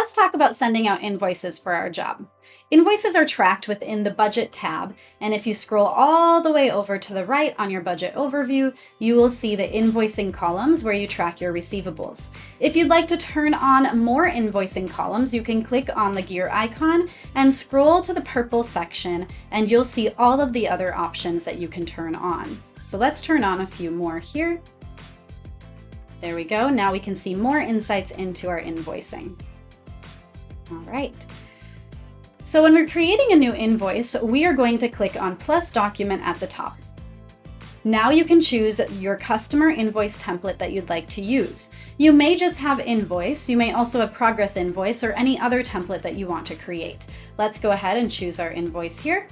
let's talk about sending out invoices for our job. Invoices are tracked within the Budget tab, and if you scroll all the way over to the right on your budget overview, you will see the invoicing columns where you track your receivables. If you'd like to turn on more invoicing columns, you can click on the gear icon and scroll to the purple section, and you'll see all of the other options that you can turn on. So let's turn on a few more here. There we go. Now we can see more insights into our invoicing. All right. So when we're creating a new invoice, we are going to click on plus document at the top. Now you can choose your customer invoice template that you'd like to use. You may just have invoice, you may also have progress invoice or any other template that you want to create. Let's go ahead and choose our invoice here.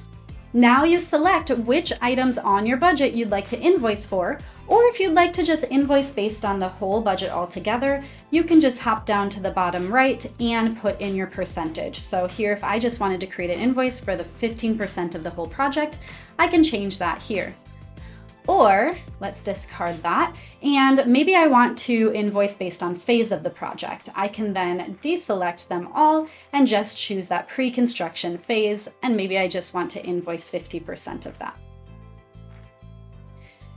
Now you select which items on your budget you'd like to invoice for, or if you'd like to just invoice based on the whole budget altogether, you can just hop down to the bottom right and put in your percentage. So here, if I just wanted to create an invoice for the 15% of the whole project, I can change that here. Or let's discard that. And maybe I want to invoice based on phase of the project. I can then deselect them all and just choose that pre-construction phase. And maybe I just want to invoice 50% of that.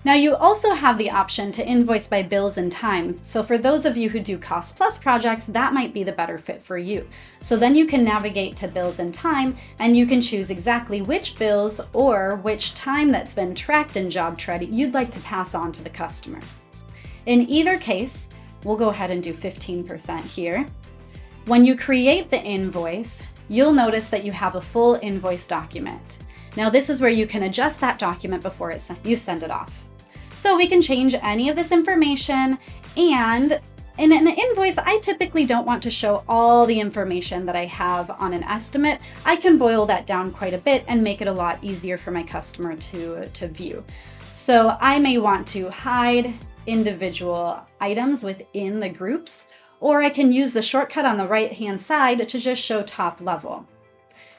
Now you also have the option to invoice by bills and time. So for those of you who do cost plus projects, that might be the better fit for you. So then you can navigate to bills and time, and you can choose exactly which bills or which time that's been tracked in JobTread you'd like to pass on to the customer. In either case, we'll go ahead and do 15% here. When you create the invoice, you'll notice that you have a full invoice document. Now this is where you can adjust that document before you send it off. So we can change any of this information, and in an invoice, I typically don't want to show all the information that I have on an estimate. I can boil that down quite a bit and make it a lot easier for my customer to view. So I may want to hide individual items within the groups, or I can use the shortcut on the right-hand side to just show top level.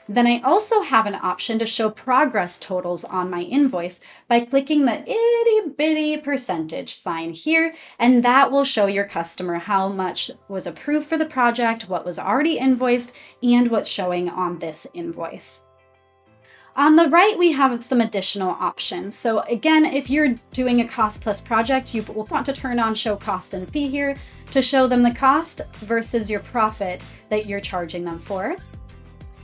Then I also have an option to show progress totals on my invoice by clicking the itty bitty percentage sign here, and that will show your customer how much was approved for the project, what was already invoiced, and what's showing on this invoice. On the right, we have some additional options. So again, if you're doing a cost plus project, you will want to turn on show cost and fee here to show them the cost versus your profit that you're charging them for.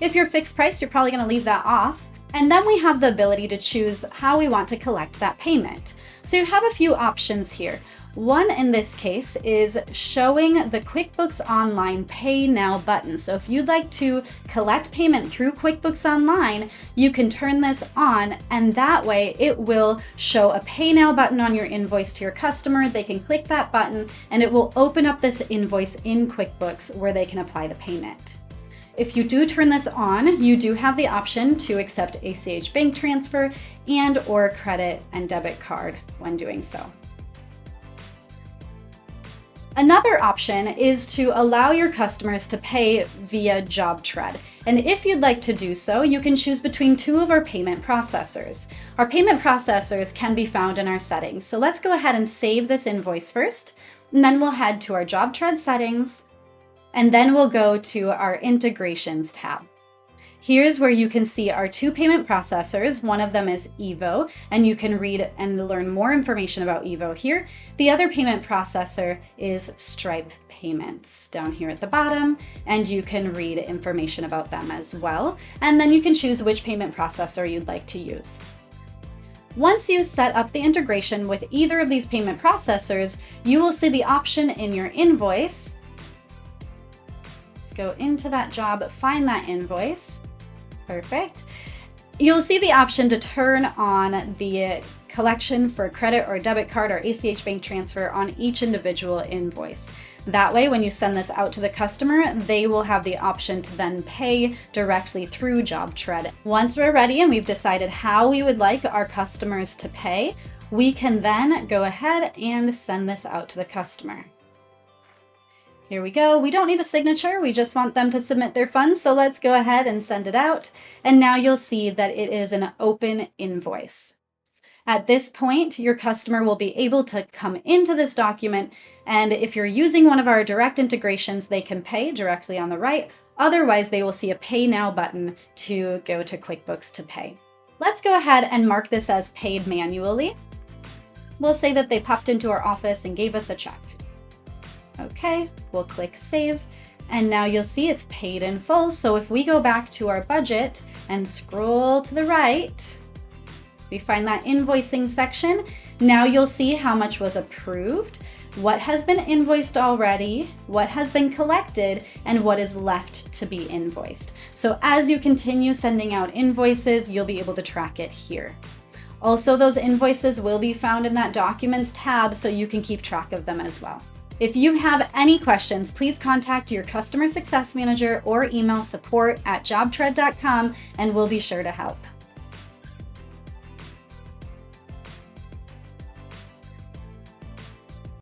If you're fixed price, you're probably going to leave that off. And then we have the ability to choose how we want to collect that payment. So you have a few options here. One in this case is showing the QuickBooks Online Pay Now button. So if you'd like to collect payment through QuickBooks Online, you can turn this on, and that way it will show a Pay Now button on your invoice to your customer. They can click that button and it will open up this invoice in QuickBooks where they can apply the payment. If you do turn this on, you do have the option to accept ACH bank transfer and or credit and debit card when doing so. Another option is to allow your customers to pay via JobTread. And if you'd like to do so, you can choose between two of our payment processors. Our payment processors can be found in our settings. So let's go ahead and save this invoice first, and then we'll head to our JobTread settings, and then we'll go to our Integrations tab. Here's where you can see our two payment processors. One of them is Evo, and you can read and learn more information about Evo here. The other payment processor is Stripe Payments down here at the bottom, and you can read information about them as well. And then you can choose which payment processor you'd like to use. Once you set up the integration with either of these payment processors, you will see the option in your invoice. Go into that job, find that invoice. Perfect. You'll see the option to turn on the collection for credit or debit card or ACH bank transfer on each individual invoice. That way, when you send this out to the customer, they will have the option to then pay directly through JobTread. Once we're ready and we've decided how we would like our customers to pay, we can then go ahead and send this out to the customer. Here we go. We don't need a signature. We just want them to submit their funds. So let's go ahead and send it out. And now you'll see that it is an open invoice. At this point, your customer will be able to come into this document, and if you're using one of our direct integrations, they can pay directly on the right. Otherwise, they will see a Pay Now button to go to QuickBooks to pay. Let's go ahead and mark this as paid manually. We'll say that they popped into our office and gave us a check. Okay, we'll click Save, and now you'll see it's paid in full. So if we go back to our budget and scroll to the right, we find that invoicing section. Now you'll see how much was approved, what has been invoiced already, what has been collected, and what is left to be invoiced. So as you continue sending out invoices, you'll be able to track it here. Also, those invoices will be found in that Documents tab, so you can keep track of them as well. If you have any questions, please contact your customer success manager or email support@jobtread.com, and we'll be sure to help.